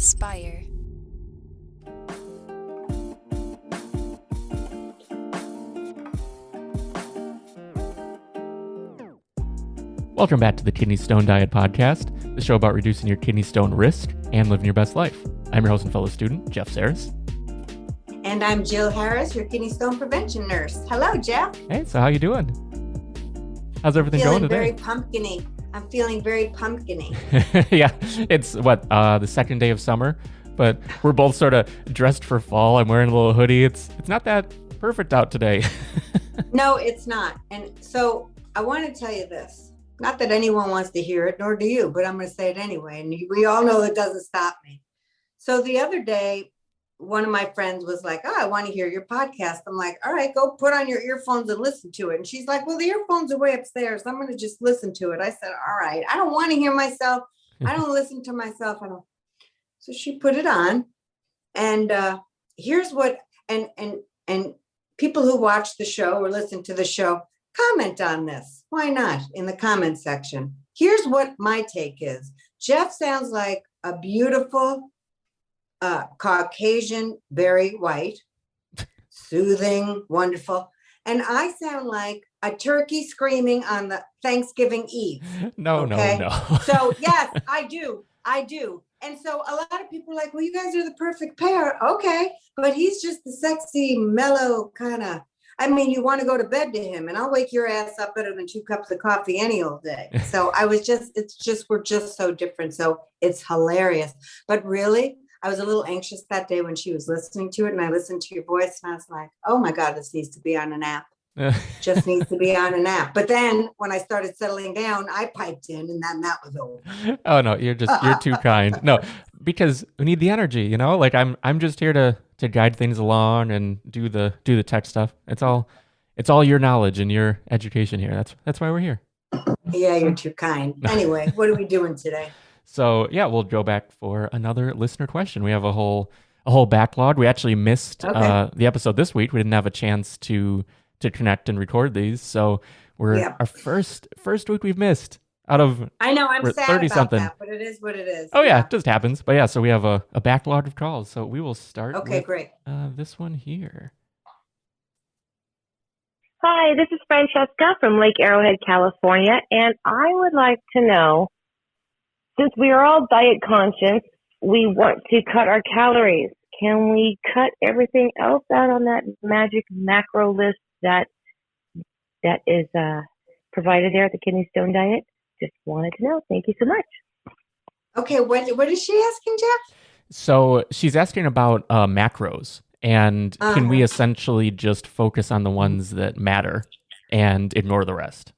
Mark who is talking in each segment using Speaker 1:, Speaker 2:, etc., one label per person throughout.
Speaker 1: inspire.
Speaker 2: Welcome back to the Kidney Stone Diet Podcast, the show about reducing your kidney stone risk and living your best life. I'm your host and fellow student, Jeff Saris.
Speaker 3: And I'm Jill Harris, your kidney stone prevention nurse. Hello, Jeff.
Speaker 2: Hey, so how you doing? How's everything going today?
Speaker 3: I'm feeling very pumpkiny.
Speaker 2: Yeah, it's the second day of summer, but we're both sort of dressed for fall. I'm wearing a little hoodie. It's not that perfect out today.
Speaker 3: No, it's not. And so I want to tell you this. Not that anyone wants to hear it, nor do you, but I'm going to say it anyway. And we all know it doesn't stop me. So the other day, one of my friends was like, "Oh, I want to hear your podcast." I'm like, "All right, go put on your earphones and listen to it." And she's like, "Well, the earphones are way upstairs. I'm going to just listen to it." I said, "All right, I don't want to hear myself. I don't listen to myself. I don't." So she put it on. And here's what, and people who watch the show or listen to the show, comment on this. Why not? In the comment section. Here's what my take is. Jeff sounds like a beautiful Caucasian, very white, soothing, wonderful. And I sound like a turkey screaming on the Thanksgiving Eve.
Speaker 2: No.
Speaker 3: So yes, I do. And so a lot of people are like, "Well, you guys are the perfect pair." Okay. But he's just the sexy, mellow kind of, you want to go to bed to him and I'll wake your ass up better than 2 cups of coffee any old day. So we're just so different. So it's hilarious. But really, I was a little anxious that day when she was listening to it and I listened to your voice and I was like, "Oh my God, this needs to be on an app." Just needs to be on an app. But then when I started settling down, I piped in and then that was over.
Speaker 2: Oh no, you're too kind. No, because we need the energy, like I'm just here to guide things along and do the tech stuff. It's all your knowledge and your education here. That's why we're here.
Speaker 3: Yeah, you're too kind. Anyway, what are we doing today?
Speaker 2: So yeah, we'll go back for another listener question. We have a whole backlog. We actually missed the episode this week. We didn't have a chance to connect and record these. So we're our first week we've missed out of,
Speaker 3: I know, I'm sad
Speaker 2: 30
Speaker 3: about
Speaker 2: something.
Speaker 3: that, but it is what it is.
Speaker 2: Oh yeah, it just happens. But yeah, so we have a backlog of calls. So we will start with
Speaker 3: great.
Speaker 2: This one here.
Speaker 4: Hi, this is Francesca from Lake Arrowhead, California, and I would like to know, since we are all diet conscious, we want to cut our calories. Can we cut everything else out on that magic macro list that is provided there at the Kidney Stone Diet? Just wanted to know. Thank you so much.
Speaker 3: Okay, what is she asking, Jeff?
Speaker 2: So she's asking about macros, and can we essentially just focus on the ones that matter and ignore the rest?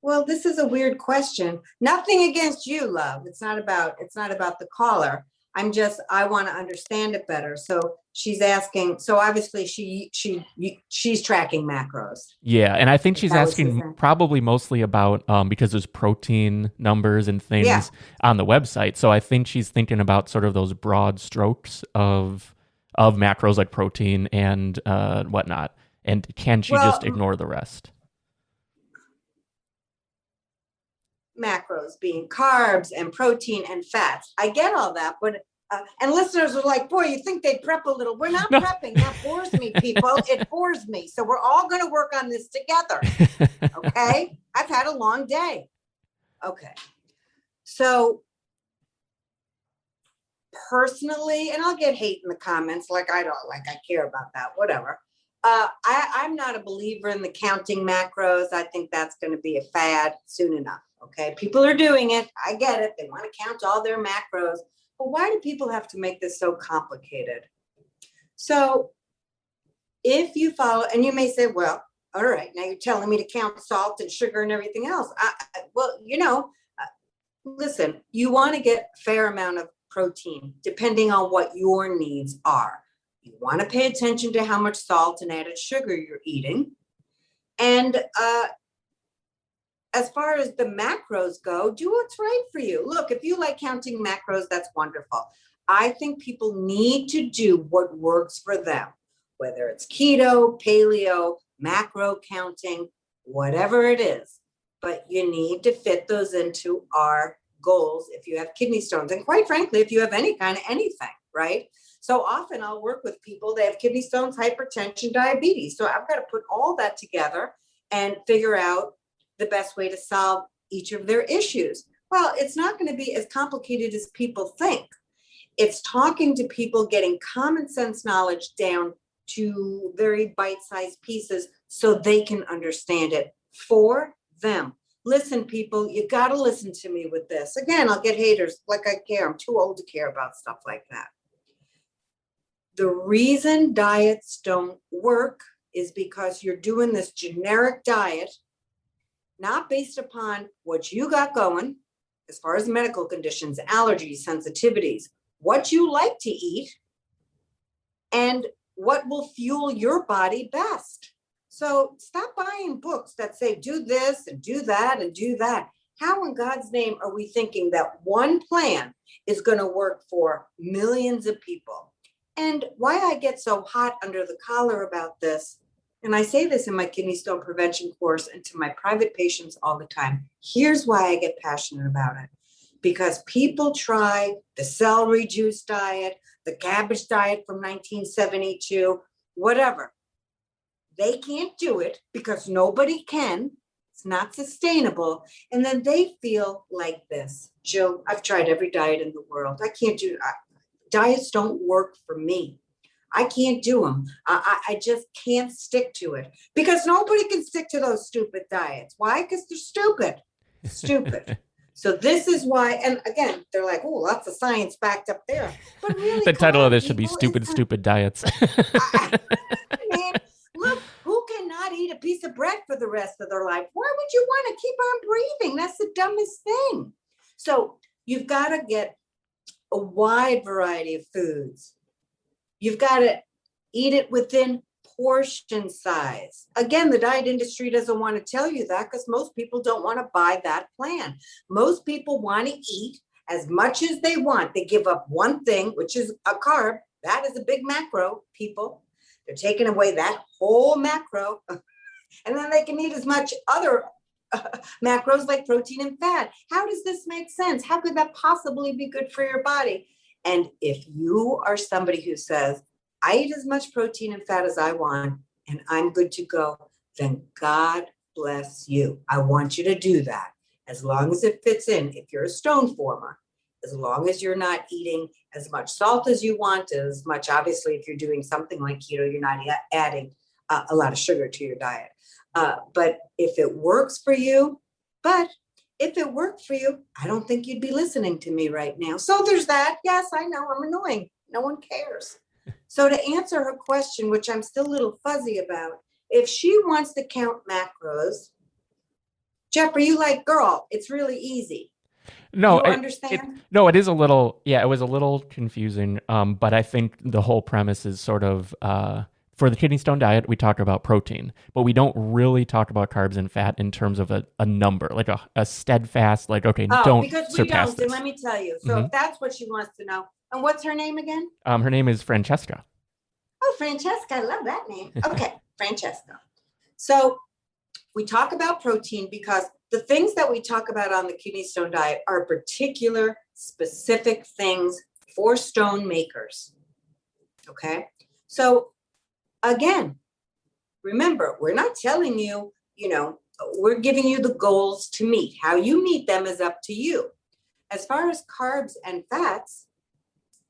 Speaker 3: Well, this is a weird question. Nothing against you, love. It's not about the caller. I want to understand it better. So she's asking, so obviously she's tracking macros.
Speaker 2: Yeah. And I think she's asking probably mostly about, because there's protein numbers and things on the website. So I think she's thinking about sort of those broad strokes of macros like protein and whatnot. And can she just ignore the rest?
Speaker 3: Macros being carbs and protein and fats. I get all that, but and listeners are like, "Boy, you think they'd prep a little?" We're not prepping. That bores me, people. It bores me. So we're all going to work on this together. Okay? I've had a long day. Okay. So personally, and I'll get hate in the comments, I care about that, whatever. I'm not a believer in the counting macros. I think that's going to be a fad soon enough. Okay. People are doing it. I get it. They want to count all their macros, but why do people have to make this so complicated? So if you follow, and you may say, "Well, all right, now you're telling me to count salt and sugar and everything else." Listen, you want to get a fair amount of protein depending on what your needs are. You want to pay attention to how much salt and added sugar you're eating. And as far as the macros go, do what's right for you. Look, if you like counting macros, that's wonderful. I think people need to do what works for them, whether it's keto, paleo, macro counting, whatever it is. But you need to fit those into our goals if you have kidney stones. And quite frankly, if you have any kind of anything, right? So often I'll work with people, they have kidney stones, hypertension, diabetes. So I've got to put all that together and figure out the best way to solve each of their issues. Well, it's not going to be as complicated as people think. It's talking to people, getting common sense knowledge down to very bite-sized pieces so they can understand it for them. Listen, people, you got to listen to me with this. Again, I'll get haters like I care. I'm too old to care about stuff like that. The reason diets don't work is because you're doing this generic diet, not based upon what you got going as far as medical conditions, allergies, sensitivities, what you like to eat, and what will fuel your body best. So stop buying books that say, do this and do that and do that. How in God's name are we thinking that one plan is going to work for millions of people? And why I get so hot under the collar about this, and I say this in my kidney stone prevention course and to my private patients all the time, here's why I get passionate about it. Because people try the celery juice diet, the cabbage diet from 1972, whatever. They can't do it because nobody can. It's not sustainable. And then they feel like this. Jill, I've tried every diet in the world. I can't do it. Diets don't work for me. I can't do them. I just can't stick to it because nobody can stick to those stupid diets. Why? Because they're stupid. Stupid. So this is why, and again, they're like, oh, lots of science backed up there. But really,
Speaker 2: the title of this should be Stupid Diets.
Speaker 3: Man, look, who cannot eat a piece of bread for the rest of their life? Why would you want to keep on breathing? That's the dumbest thing. So you've got to get a wide variety of foods. You've got to eat it within portion size. Again, the diet industry doesn't want to tell you that because most people don't want to buy that plan. Most people want to eat as much as they want. They give up one thing, which is a carb. That is a big macro, people. They're taking away that whole macro. And then they can eat as much other macros like protein and fat. How does this make sense? How could that possibly be good for your body? And if you are somebody who says, I eat as much protein and fat as I want, and I'm good to go, then God bless you. I want you to do that as long as it fits in. If you're a stone former, as long as you're not eating as much salt as you want, as much, obviously, if you're doing something like keto, you're not adding a lot of sugar to your diet. But if it works for you, I don't think you'd be listening to me right now. So there's that. Yes, I know I'm annoying. No one cares. So to answer her question, which I'm still a little fuzzy about, if she wants to count macros, Jeff, are you like, girl, it's really easy?
Speaker 2: No,
Speaker 3: you understand?
Speaker 2: It is a little, it was a little confusing. But I think the whole premise is sort of, for the kidney stone diet, we talk about protein, but we don't really talk about carbs and fat in terms of a number, like a steadfast, like, okay, don't
Speaker 3: because we
Speaker 2: surpass
Speaker 3: don't.
Speaker 2: this.
Speaker 3: And let me tell you. So if that's what she wants to know, and what's her name again?
Speaker 2: Her name is Francesca.
Speaker 3: Oh, Francesca, I love that name. Okay, Francesca. So we talk about protein because the things that we talk about on the kidney stone diet are particular, specific things for stone makers. Okay, so again, remember, we're not telling you, we're giving you the goals to meet. How you meet them is up to you. As far as carbs and fats,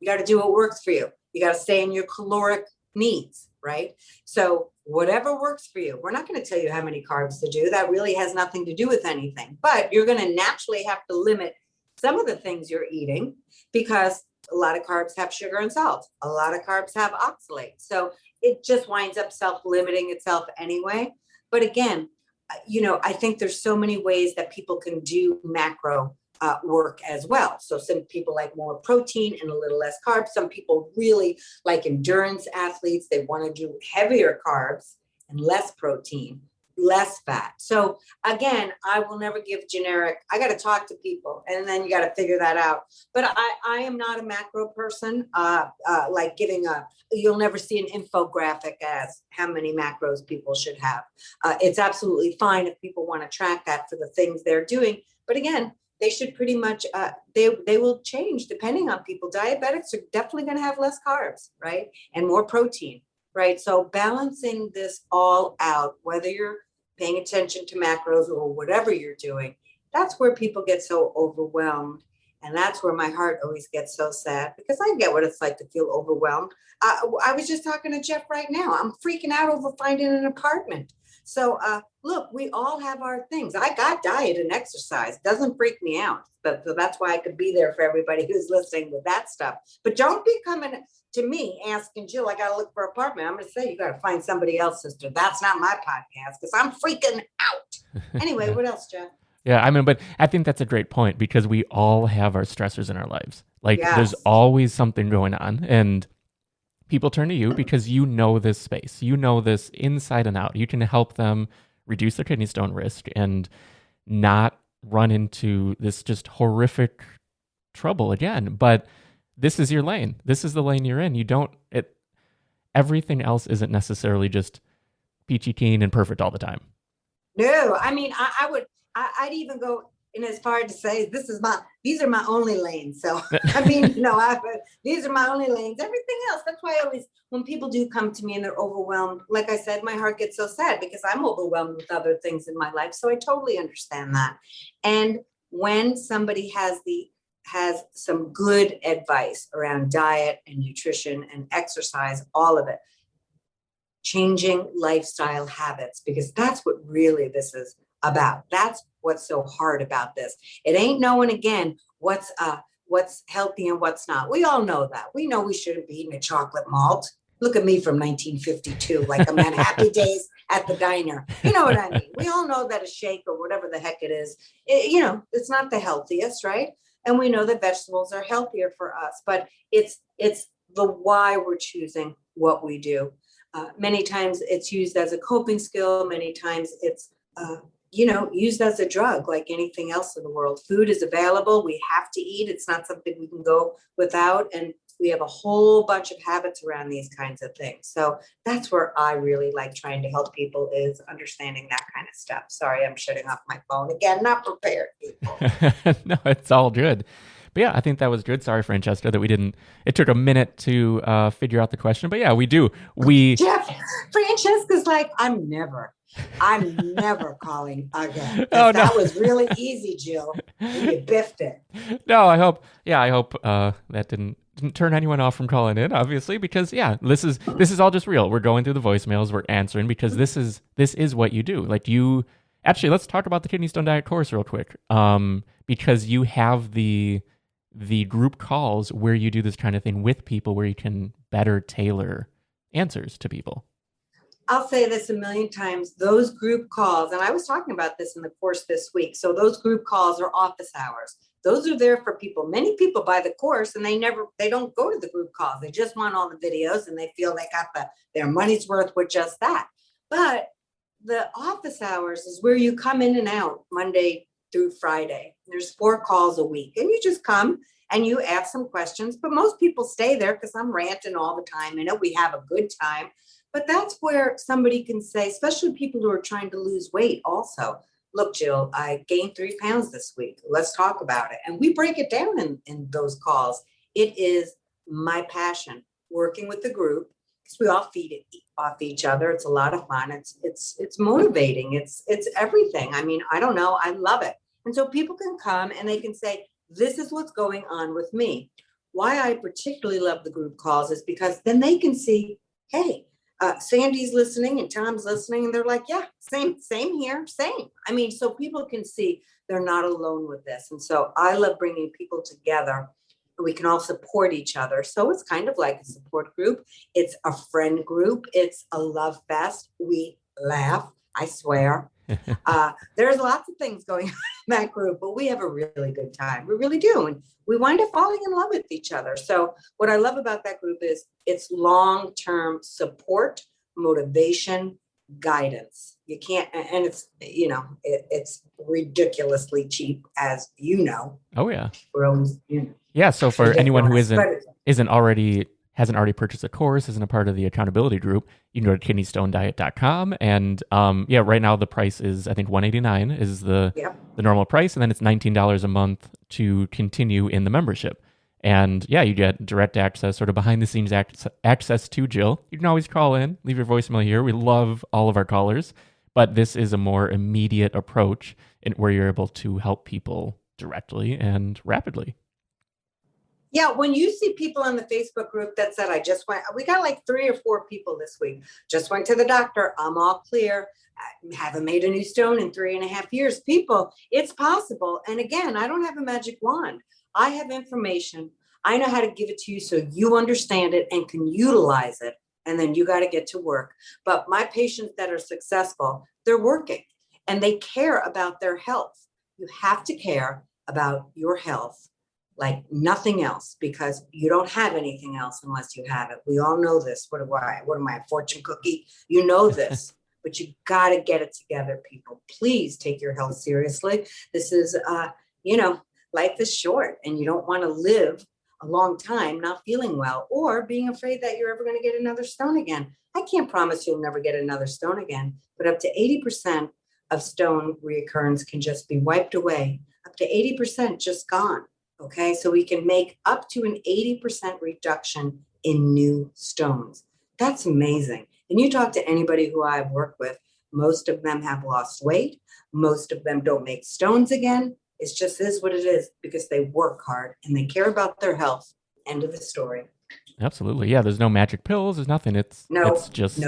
Speaker 3: you got to do what works for you. You got to stay in your caloric needs, right? So whatever works for you. We're not going to tell you how many carbs to do. That really has nothing to do with anything. But you're going to naturally have to limit some of the things you're eating because a lot of carbs have sugar and salt. A lot of carbs have oxalate. So it just winds up self-limiting itself anyway. But again, I think there's so many ways that people can do macro work as well. So some people like more protein and a little less carbs. Some people really like endurance athletes. They want to do heavier carbs and less protein, less fat. So again, I will never give generic. I got to talk to people and then you got to figure that out. But I am not a macro person, like giving you'll never see an infographic as how many macros people should have. It's absolutely fine if people want to track that for the things they're doing. But again, they should pretty much, they will change depending on people. Diabetics are definitely going to have less carbs, right? And more protein, right? So balancing this all out, whether you're paying attention to macros or whatever you're doing, that's where people get so overwhelmed. And that's where my heart always gets so sad, because I get what it's like to feel overwhelmed. I was just talking to Jeff right now. I'm freaking out over finding an apartment. So look, we all have our things. I got diet and exercise. Doesn't freak me out. But so that's why I could be there for everybody who's listening with that stuff. But don't be coming to me asking, Jill, I got to look for an apartment. I'm going to say, you got to find somebody else, sister. That's not my podcast, because I'm freaking out. Anyway, what else, Jeff?
Speaker 2: Yeah, I mean, but I think that's a great point, because we all have our stressors in our lives. Like, there's always something going on, and people turn to you because you know this space. You know this inside and out. You can help them reduce their kidney stone risk and not run into this just horrific trouble again. But this is your lane. This is the lane you're in. Everything else isn't necessarily just peachy keen and perfect all the time.
Speaker 3: No, I mean, I'd even go in as far to say these are my only lanes. So I mean, these are my only lanes. Everything else. That's why I always, when people do come to me and they're overwhelmed, like I said, my heart gets so sad because I'm overwhelmed with other things in my life. So I totally understand that. And when somebody has some good advice around diet and nutrition and exercise, all of it, changing lifestyle habits, because that's what really this is about. That's what's so hard about this. It ain't knowing, again, what's healthy and what's not. We all know that. We know we shouldn't be eating a chocolate malt. Look at me from 1952, like I'm at Happy Days at the diner. You know what I mean? We all know that a shake or whatever the heck it is, it's not the healthiest, right? And we know that vegetables are healthier for us, but it's the why we're choosing what we do. Many times it's used as a coping skill. Many times it's, used as a drug, like anything else in the world. Food is available. We have to eat. It's not something we can go without. And we have a whole bunch of habits around these kinds of things. So that's where I really like trying to help people, is understanding that kind of stuff. Sorry, I'm shutting off my phone again. Not prepared, people.
Speaker 2: No, it's all good. But yeah, I think that was good. Sorry, Francesca, that it took a minute to figure out the question. But yeah, we do. Jeff,
Speaker 3: Francesca's like, I'm never calling again.
Speaker 2: Oh, no.
Speaker 3: That was really easy, Jill. You biffed it.
Speaker 2: No, I hope that didn't turn anyone off from calling in, obviously, because this is all just real. We're going through the voicemails, we're answering, because this is what you do. Like, actually, let's talk about the Kidney Stone Diet course real quick. Because you have the group calls where you do this kind of thing with people, where you can better tailor answers to people.
Speaker 3: I'll say this a million times, those group calls, and I was talking about this in the course this week. So those group calls are office hours. Those are there for people. Many people buy the course and they don't go to the group calls. They just want all the videos and they feel they got their money's worth with just that. But the office hours is where you come in and out Monday through Friday. There's 4 calls a week, and you just come and you ask some questions. But most people stay there because I'm ranting all the time. We have a good time. But that's where somebody can say, especially people who are trying to lose weight also, look, Jill, I gained 3 pounds this week. Let's talk about it. And we break it down in those calls. It is my passion, working with the group, because we all feed it off each other. It's a lot of fun. It's motivating. It's everything. I mean, I don't know. I love it. And so people can come and they can say, this is what's going on with me. Why I particularly love the group calls is because then they can see, hey, Sandy's listening and Tom's listening, and they're like, yeah, same here, same. I mean, so people can see they're not alone with this. And so I love bringing people together, and we can all support each other. So it's kind of like a support group. It's a friend group. It's a love fest. We laugh, I swear. There's lots of things going on in that group, but we have a really good time. We really do. And we wind up falling in love with each other. So what I love about that group is it's long-term support, motivation, guidance. You can't, and it's, it's ridiculously cheap, as you know.
Speaker 2: Oh yeah.
Speaker 3: We're always,
Speaker 2: Yeah. So for anyone who isn't already hasn't already purchased a course, isn't a part of the accountability group, you can go to kidneystonediet.com. And right now the price is, I think, $189 is the normal price. And then it's $19 a month to continue in the membership. And you get direct access, sort of behind the scenes access to Jill. You can always call in, leave your voicemail here. We love all of our callers, but this is a more immediate approach where you're able to help people directly and rapidly.
Speaker 3: Yeah, when you see people on the Facebook group that said, we got like 3 or 4 people this week, just went to the doctor, I'm all clear, I haven't made a new stone in 3.5 years. People, it's possible. And again, I don't have a magic wand. I have information. I know how to give it to you so you understand it and can utilize it. And then you got to get to work. But my patients that are successful, they're working and they care about their health. You have to care about your health like nothing else, because you don't have anything else unless you have it. We all know this. What am I, a fortune cookie? You know this, but you got to get it together, people. Please take your health seriously. This is, life is short and you don't want to live a long time not feeling well or being afraid that you're ever going to get another stone again. I can't promise you'll never get another stone again, but up to 80% of stone reoccurrence can just be wiped away. Up to 80% just gone. Okay, so we can make up to an 80% reduction in new stones. That's amazing. And you talk to anybody who I've worked with, most of them have lost weight. Most of them don't make stones again. It just is what it is because they work hard and they care about their health. End of the story.
Speaker 2: Absolutely. Yeah, there's no magic pills. There's nothing. It's just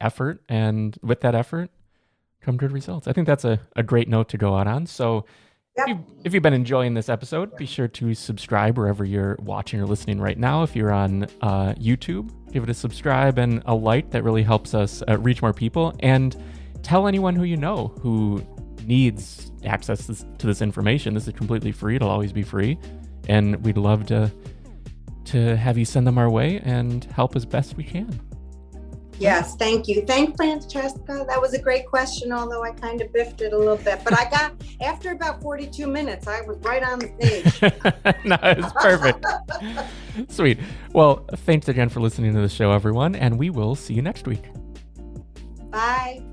Speaker 2: effort. And with that effort, come good results. I think that's a great note to go out on. So if you've been enjoying this episode, be sure to subscribe wherever you're watching or listening right now. If you're on YouTube, give it a subscribe and a like. That really helps us reach more people. And tell anyone who you know who needs access to this information. This is completely free. It'll always be free. And we'd love to have you send them our way and help as best we can.
Speaker 3: Yes, thank you. Thank Francesca. That was a great question, although I kind of biffed it a little bit. But after about 42 minutes, I was right on the page.
Speaker 2: No, it's perfect. Sweet. Well, thanks again for listening to the show, everyone, and we will see you next week.
Speaker 3: Bye.